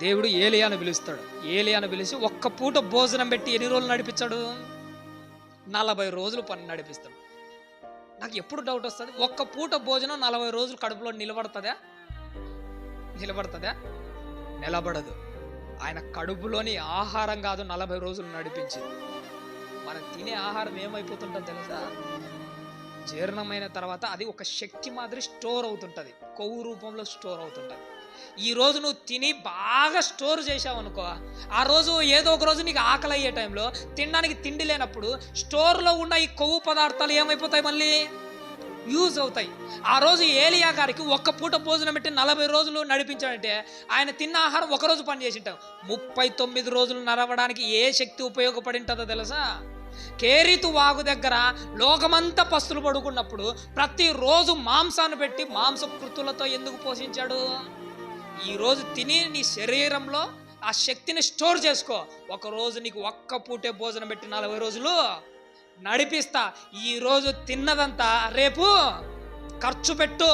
దేవుడు ఏలియాను పిలుస్తాడు. ఏలియాను పిలిచి ఒక్క పూట భోజనం పెట్టి ఎన్ని రోజులు నడిపించాడు? 40 రోజులు పని నడిపిస్తాడు. నాకు ఎప్పుడు డౌట్ వస్తుంది, ఒక్క పూట భోజనం 40 రోజులు కడుపులో నిలబడుతుందా? నిలబడదు. ఆయన కడుపులోని ఆహారం కాదు 40 రోజులు నడిపించింది. మనం తినే ఆహారం ఏమైపోతుంటుంది తెలుసా? జీర్ణమైన తర్వాత అది ఒక శక్తి మాదిరి స్టోర్ అవుతుంటుంది, కొవ్వు రూపంలో స్టోర్ అవుతుంటుంది. ఈ రోజు నువ్వు తిని బాగా స్టోర్ చేసావు అనుకో, ఆ రోజు ఏదో ఒక రోజు నీకు ఆకలి అయ్యే టైంలో తినడానికి తిండి లేనప్పుడు స్టోర్లో ఉన్న ఈ కొవ్వు పదార్థాలు ఏమైపోతాయి? మళ్ళీ యూజ్ అవుతాయి. ఆ రోజు ఏలియా గారికి ఒక్క పూట భోజనం పెట్టి 40 రోజులు నడిపించాడంటే ఆయన తిన్న ఆహారం ఒక రోజు పని చేసి ఉంటాం. 39 రోజులు నడవడానికి ఏ శక్తి ఉపయోగపడి ఉంటుందో తెలుసా? కేరీతు వాగు దగ్గర లోకమంతా పస్తులు పడుకున్నప్పుడు ప్రతిరోజు మాంసాన్ని పెట్టి మాంసకృతులతో ఎందుకు పోషించాడు? ఈరోజు తిని నీ శరీరంలో ఆ శక్తిని స్టోర్ చేసుకో. ఒకరోజు నీకు ఒక్క పూటే భోజనం పెట్టి 40 రోజులు నడిపిస్తా. ఈరోజు తిన్నదంతా రేపు ఖర్చు పెట్టు.